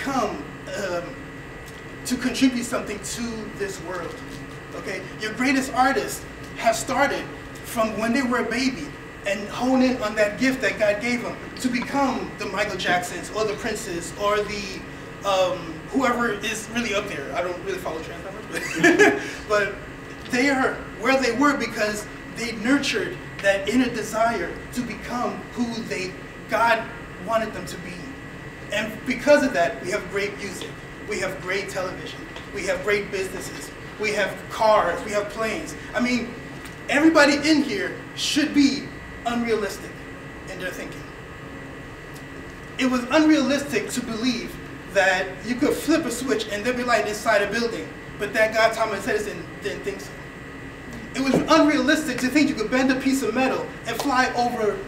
become, to contribute something to this world. Okay, your greatest artists have started from when they were a baby and hone in on that gift that God gave them to become the Michael Jacksons or the Princes or the whoever is really up there. I don't really follow trans numbers, but they are where they were because they nurtured that inner desire to become who God wanted them to be. And because of that, we have great music, we have great television, we have great businesses, we have cars, we have planes. I mean, everybody in here should be unrealistic in their thinking. It was unrealistic to believe that you could flip a switch and there'd be light inside a building, but that guy Thomas Edison didn't think so. It was unrealistic to think you could bend a piece of metal and fly over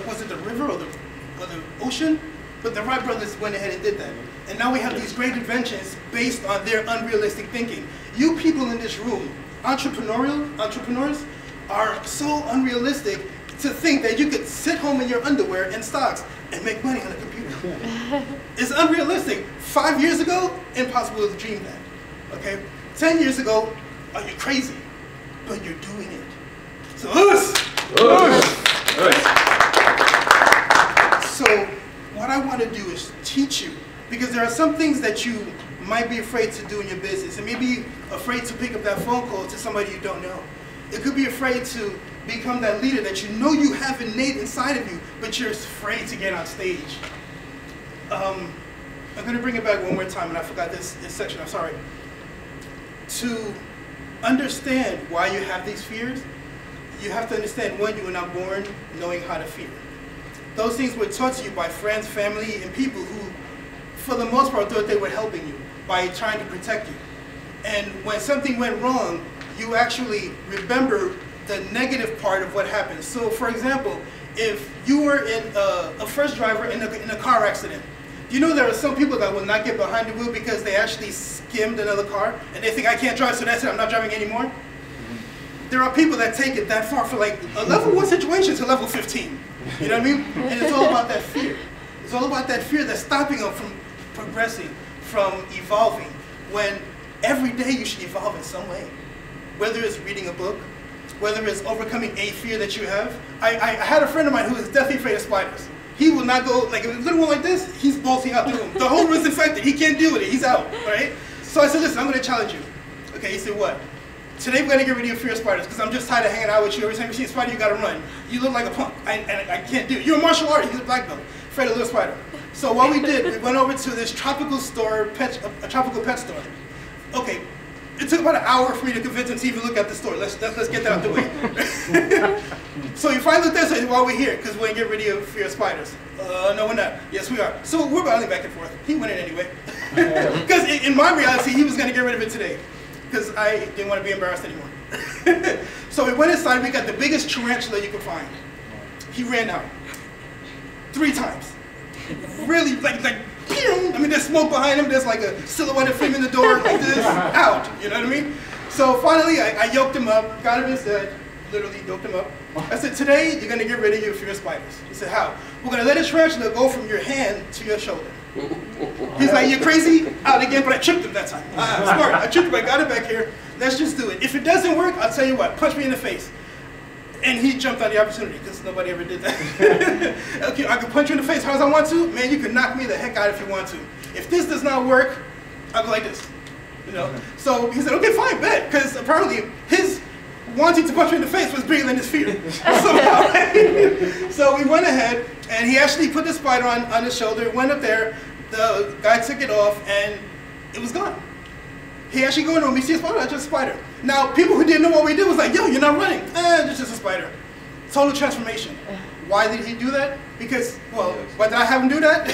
was it the river or the ocean? But the Wright brothers went ahead and did that. And now we have these great inventions based on their unrealistic thinking. You people in this room, entrepreneurs, are so unrealistic to think that you could sit home in your underwear and stocks and make money on a computer. It's unrealistic. 5 years ago, impossible to dream that. Okay? 10 years ago, are you crazy? But you're doing it. So So what I want to do is teach you, because there are some things that you might be afraid to do in your business, and maybe afraid to pick up that phone call to somebody you don't know. It could be afraid to become that leader that you know you have innate inside of you, but you're afraid to get on stage. I'm going to bring it back one more time, and I forgot this section, I'm sorry. To understand why you have these fears, you have to understand, one, you were not born knowing how to fear. Those things were taught to you by friends, family, and people who, for the most part, thought they were helping you by trying to protect you. And when something went wrong, you actually remember the negative part of what happened. So, for example, if you were in a first driver in a car accident, you know there are some people that will not get behind the wheel because they actually skimmed another car and they think, I can't drive, so that's it, I'm not driving anymore. There are people that take it that far for like a level 1 situation to level 15. You know what I mean? And it's all about that fear. It's all about that fear that's stopping them from progressing, from evolving, when every day you should evolve in some way. Whether it's reading a book, whether it's overcoming a fear that you have. I had a friend of mine who is deathly afraid of spiders. He will not go, like, if a little one like this, he's bolting out the room. The whole room's infected. He can't deal with it. He's out, right? So I said, listen, I'm going to challenge you. Okay, he said, what? Today we're going to get rid of your fear of spiders because I'm just tired of hanging out with you. Every time you see a spider, you got to run. You look like a punk, and I can't do it. You're a martial artist. He's a black belt. Afraid of a little spider. So what we did, we went over to this tropical store, a tropical pet store. Okay, it took about an hour for me to convince him to even look at the store. Let's get that out the way. So you finally looked there and said, well, we're here because we're going to get rid of your fear of spiders. No, we're not. Yes, we are. So we're battling back and forth. He went in anyway. Because in my reality, he was going to get rid of it today. Because I didn't want to be embarrassed anymore. So we went inside, we got the biggest tarantula you could find. He ran out 3 times. Really, like, I mean, there's smoke behind him, there's like a silhouette of him in the door, like this, out, you know what I mean? So finally, I yoked him up, got him in his bed, literally yoked him up. I said, today, you're gonna get rid of your fear of spiders. He said, how? We're gonna let a tarantula go from your hand to your shoulder. He's like, you're crazy? Out again, but I tripped him that time. Smart, I tripped him, I got it back here. Let's just do it. If it doesn't work, I'll tell you what, punch me in the face. And he jumped on the opportunity, because nobody ever did that. Okay, I can punch you in the face hard as I want to. Man, you can knock me the heck out if you want to. If this does not work, I'll go like this. You know? So he said, okay, fine, bet. Because apparently his wanting to punch me in the face was bigger than his fear. So we went ahead, and he actually put the spider on his shoulder, went up there, the guy took it off, and it was gone. He actually go in the room, he sees a spider, that's just a spider. Now, people who didn't know what we did was like, yo, you're not running. It's just a spider. Total transformation. Why did he do that? Because, well, why did I have him do that?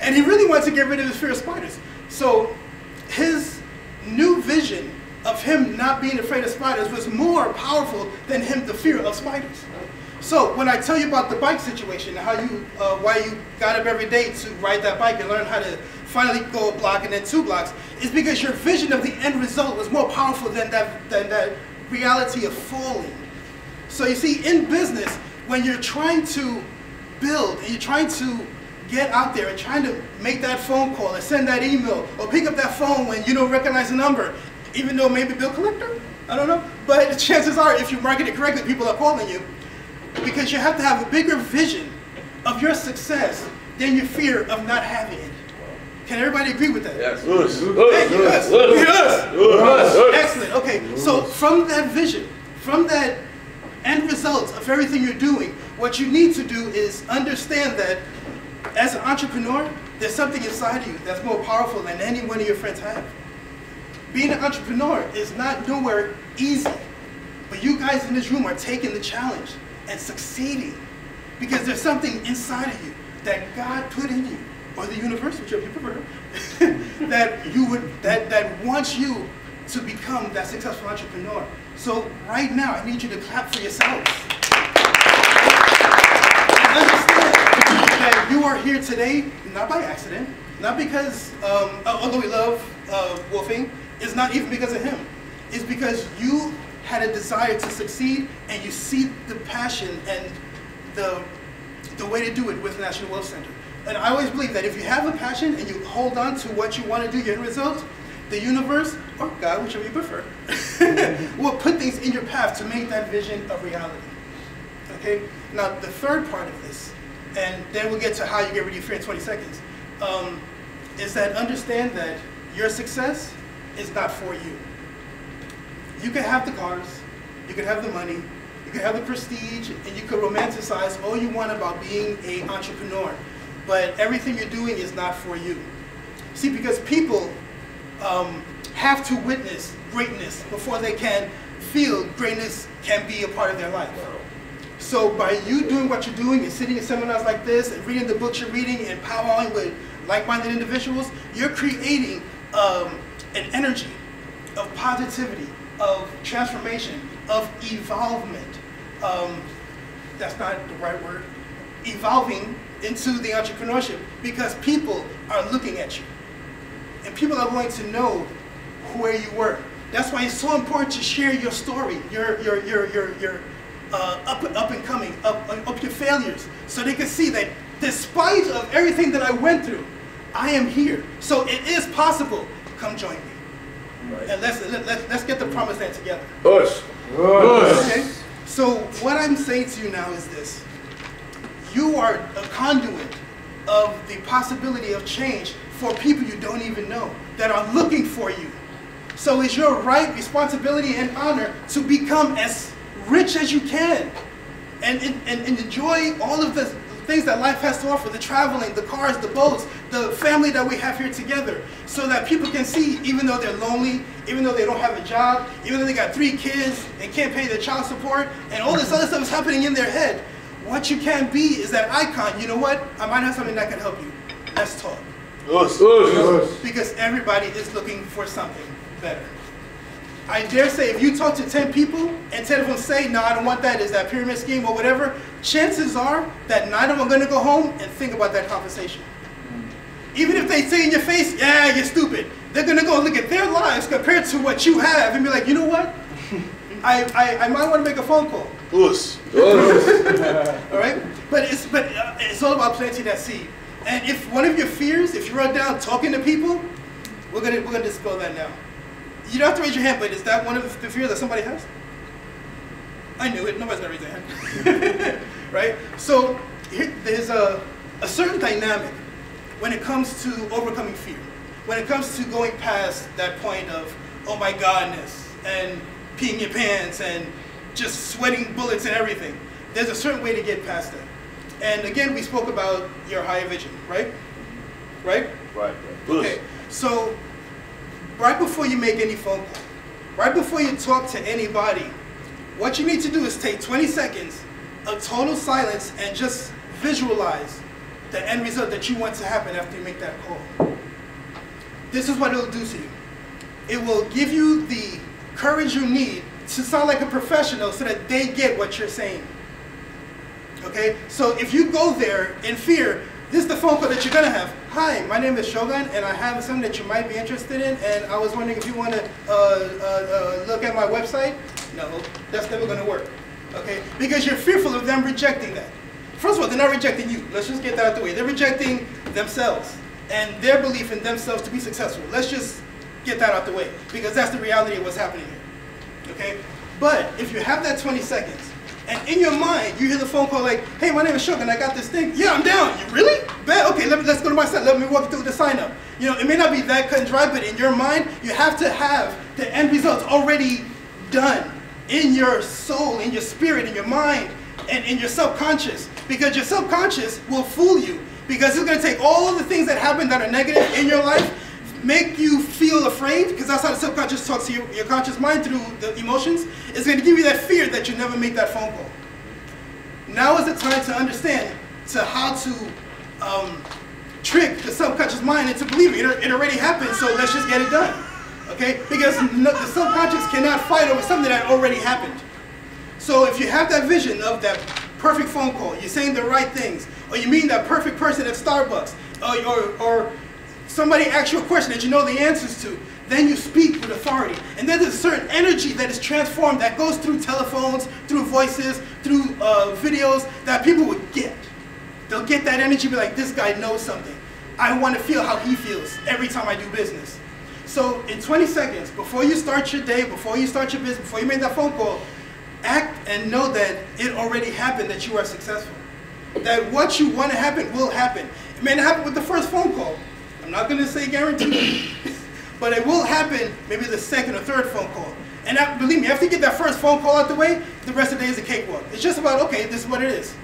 And he really wanted to get rid of his fear of spiders. So his new vision of him not being afraid of spiders was more powerful than the fear of spiders. So when I tell you about the bike situation, how you, why you got up every day to ride that bike and learn how to finally go a block and then 2 blocks, is because your vision of the end result was more powerful than that reality of falling. So you see, in business, when you're trying to build and you're trying to get out there and trying to make that phone call and send that email or pick up that phone when you don't recognize the number, even though maybe bill collector, I don't know. But chances are, if you market it correctly, people are calling you, because you have to have a bigger vision of your success than your fear of not having it. Can everybody agree with that? Yes. Thank you. Yes. Excellent. Okay, so from that vision, from that end result of everything you're doing, what you need to do is understand that as an entrepreneur, there's something inside of you that's more powerful than any one of your friends have. Being an entrepreneur is not nowhere easy, but you guys in this room are taking the challenge and succeeding because there's something inside of you that God put in you, or the universe, whichever you prefer, that wants you to become that successful entrepreneur. So right now, I need you to clap for yourselves. And understand that you are here today, not by accident, not because, although we love Wolfing, it's not even because of him. It's because you had a desire to succeed, and you see the passion and the way to do it with National Wealth Center. And I always believe that if you have a passion and you hold on to what you want to do, your end result, the universe, or God, whichever you prefer, will put things in your path to make that vision a reality. Okay? Now, the third part of this, and then we'll get to how you get rid of your fear in 20 seconds, is that understand that your success is not for you. You can have the cars, you can have the money, you can have the prestige, and you can romanticize all you want about being an entrepreneur. But everything you're doing is not for you. See, because people have to witness greatness before they can feel greatness can be a part of their life. So by you doing what you're doing and sitting in seminars like this and reading the books you're reading and powwowing with like-minded individuals, you're creating an energy of positivity, of transformation, of evolvement. That's not the right word. Evolving into the entrepreneurship, because people are looking at you. And people are going to know where you were. That's why it's so important to share your story, your up and coming, up your failures, so they can see that despite of everything that I went through, I am here. So it is possible. Come join me. Right. And let's get the promised land together. Push. Okay. So what I'm saying to you now is this. You are a conduit of the possibility of change for people you don't even know that are looking for you. So it's your right, responsibility, and honor to become as rich as you can and enjoy all of the things that life has to offer, the traveling, the cars, the boats, the family that we have here together, so that people can see, even though they're lonely, even though they don't have a job, even though they got 3 kids and can't pay their child support, and all this other stuff is happening in their head, what you can be is that icon. You know what? I might have something that can help you. Let's talk. Because everybody is looking for something better. I dare say if you talk to 10 people and 10 of them say, no, I don't want that, is that pyramid scheme or whatever, chances are that 9 of them are going to go home and think about that conversation. Even if they say in your face, yeah, you're stupid, they're going to go and look at their lives compared to what you have and be like, you know what? I might want to make a phone call. All right? But it's all about planting that seed. And if one of your fears, if you wrote down talking to people, we're gonna dispel that now. You don't have to raise your hand, but is that one of the fears that somebody has? I knew it. Nobody's gonna raise their hand. Right? So there's a certain dynamic when it comes to overcoming fear. When it comes to going past that point of, oh my godness, and peeing your pants, and just sweating bullets and everything. There's a certain way to get past that. And again, we spoke about your higher vision, right? Right? Right. Okay. So right before you make any phone call, right before you talk to anybody, what you need to do is take 20 seconds of total silence and just visualize the end result that you want to happen after you make that call. This is what it'll do to you. It will give you the courage you need to sound like a professional so that they get what you're saying. Okay? So if you go there in fear, this is the phone call that you're going to have. Hi, my name is Shogun, and I have something that you might be interested in, and I was wondering if you want to look at my website. No, that's never going to work. Okay? Because you're fearful of them rejecting that. first of all, they're not rejecting you. Let's just get that out of the way. They're rejecting themselves and their belief in themselves to be successful. Let's just get that out the way, because that's the reality of what's happening here. Okay? But if you have that 20 seconds, and in your mind, you hear the phone call like, hey, my name is Shogun, I got this thing. Yeah, I'm down. You really? Bet? Okay, let's go to my site. Let me walk you through the sign up. You know, it may not be that cut and dry, but in your mind, you have to have the end results already done in your soul, in your spirit, in your mind, and in your subconscious. Because your subconscious will fool you. Because it's going to take all the things that happen that are negative in your life, make you feel afraid, because that's how the subconscious talks to your conscious mind through the emotions. It's going to give you that fear that you never make that phone call. Now is the time to understand how to trick the subconscious mind into believing it already happened, so let's just get it done. Okay? Because the subconscious cannot fight over something that already happened. So if you have that vision of that perfect phone call, you're saying the right things, or you meet that perfect person at Starbucks, or somebody asks you a question that you know the answers to, then you speak with authority. And then there's a certain energy that is transformed that goes through telephones, through voices, through videos that people would get. They'll get that energy, be like, this guy knows something. I want to feel how he feels every time I do business. So in 20 seconds, before you start your day, before you start your business, before you make that phone call, act and know that it already happened, that you are successful. That what you want to happen will happen. It may not happen with the first phone call. I'm not going to say guaranteed, but it will happen maybe the second or third phone call. And believe me, after you get that first phone call out the way, the rest of the day is a cakewalk. It's just about, okay, this is what it is.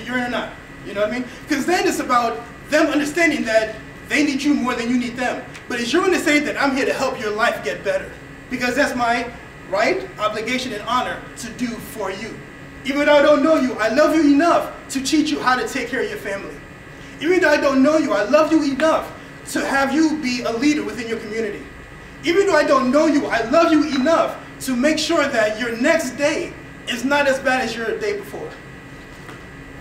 You're in or not. You know what I mean? Because then it's about them understanding that they need you more than you need them. But it's your understanding that I'm here to help your life get better. Because that's my right, obligation, and honor to do for you. Even though I don't know you, I love you enough to teach you how to take care of your family. Even though I don't know you, I love you enough to have you be a leader within your community. Even though I don't know you, I love you enough to make sure that your next day is not as bad as your day before.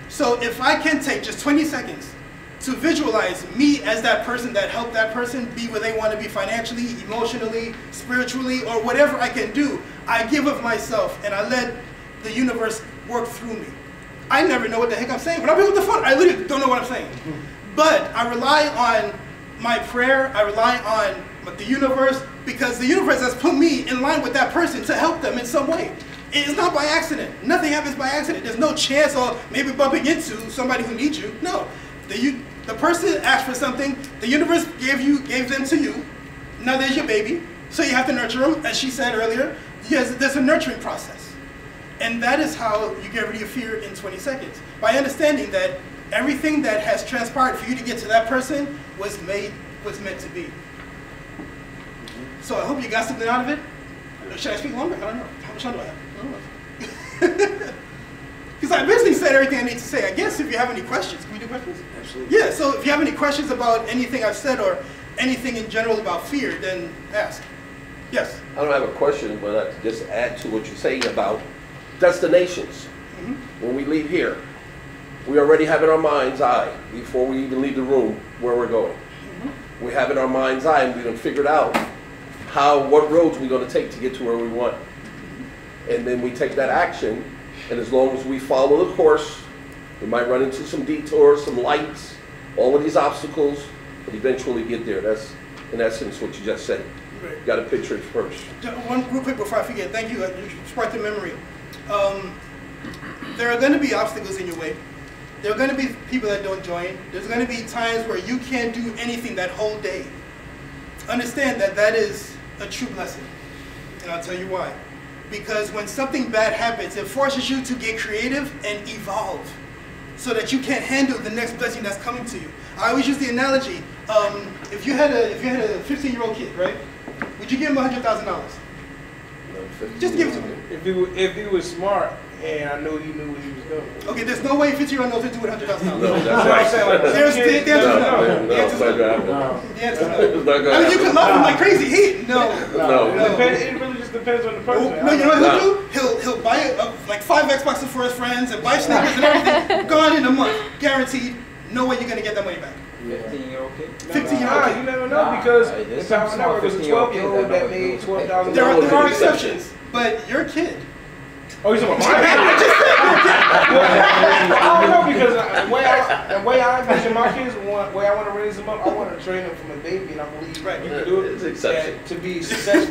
So if I can take just 20 seconds to visualize me as that person that helped that person be where they want to be financially, emotionally, spiritually, or whatever I can do, I give of myself and I let the universe work through me. I never know what the heck I'm saying. When I pick up the phone, I literally don't know what I'm saying. But I rely on my prayer, I rely on the universe, because the universe has put me in line with that person to help them in some way. It's not by accident. Nothing happens by accident. There's no chance of maybe bumping into somebody who needs you. No. The person asked for something, the universe gave them to you. Now there's your baby, so you have to nurture them. As she said earlier, yes, there's a nurturing process. And that is how you get rid of your fear in 20 seconds. By understanding that everything that has transpired for you to get to that person was meant to be. So I hope you got something out of it. Should I speak longer? I don't know. How much time do I have? I don't know. Because I basically said everything I need to say. I guess if you have any questions, can we do questions? Absolutely. Yeah, so if you have any questions about anything I've said or anything in general about fear, then ask. Yes? I don't have a question, but I just add to what you're saying about destinations. Mm-hmm. When we leave here, we already have in our mind's eye, before we even leave the room, where we're going. Mm-hmm. We have in our mind's eye, and we done figured out what roads we're going to take to get to where we want. Mm-hmm. And then we take that action, and as long as we follow the course, we might run into some detours, some lights, all of these obstacles, but eventually get there. That's, in essence, what you just said. Right. You got to picture it first. One real quick before I forget, thank you. You sparked the memory. There are going to be obstacles in your way. There are going to be people that don't join. There's going to be times where you can't do anything that whole day. Understand that that is a true blessing. And I'll tell you why. Because when something bad happens, it forces you to get creative and evolve so that you can handle the next blessing that's coming to you. I always use the analogy, if you had a 15-year-old kid, right? Would you give him $100,000? Just give it to him. If he was smart, and I know he knew what he was doing. Okay, there's no way a 15-year-old knows what to do with $100,000. No, that's what I'm saying. The answer's no. I mean, you can love him like crazy. It really just depends on the person. No, you know what he'll do? He'll buy like 5 Xboxes for his friends and buy sneakers and everything. Gone in a month, guaranteed. No way you're gonna get that money back. 15-year-old kid? 15-year-old kid. You never know, because in Power Network there's a 12-year-old that made $12,000. There are exceptions, but your kid. Oh, you're talking about my kid? I don't know, Because the way I envision my kids, the way I want to raise them up, I want to train them from a baby, and I believe you can do it. It's exception. To be successful,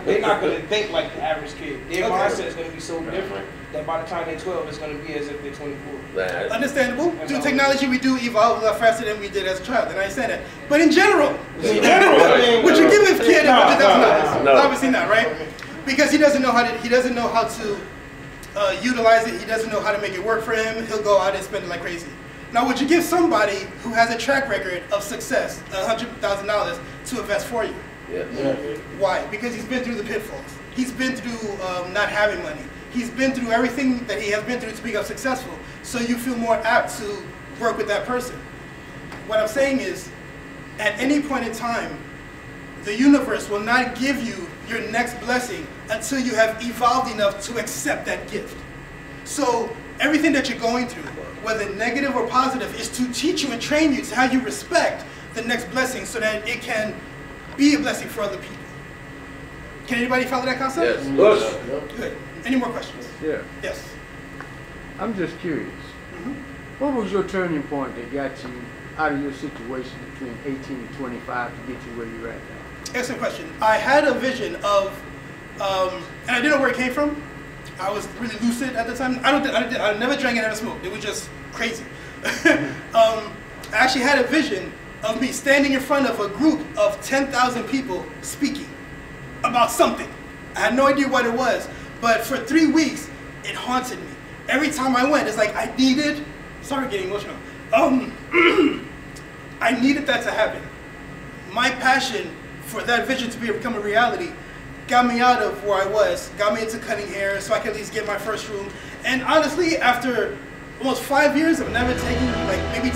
they're not going to think like the average kid. Their mindset is going to be so different that by the time they're 12, it's going to be as if they're 24. Understandable. Through technology, we do evolve a lot faster than we did as a child, and I understand that. But in general, would you give a kid $100,000? Obviously not, right? Because he doesn't know how to utilize it. He doesn't know how to make it work for him. He'll go out and spend it like crazy. Now, would you give somebody who has a track record of success $100,000 to invest for you? Yes. Why? Because he's been through the pitfalls. He's been through not having money. He's been through everything that he has been through to become successful. So you feel more apt to work with that person. What I'm saying is, at any point in time, the universe will not give you your next blessing until you have evolved enough to accept that gift. So everything that you're going through, whether negative or positive, is to teach you and train you to how you respect the next blessing so that it can be a blessing for other people. Can anybody follow that concept? Yes. Good. Any more questions? Yeah. Yes. I'm just curious. What was your turning point that got you out of your situation between 18 and 25 to get you where you're at now? Excellent question. I had a vision of, and I didn't know where it came from. I was really lucid at the time. I never drank and never smoked. It was just crazy. I actually had a vision of me standing in front of a group of 10,000 people speaking about something. I had no idea what it was, but for 3 weeks, it haunted me. Every time I went, it's like I needed, sorry getting emotional, I needed that to happen. My passion for that vision to become a reality got me out of where I was, got me into cutting hair so I could at least get my first room. And honestly, after almost 5 years of never taking, like maybe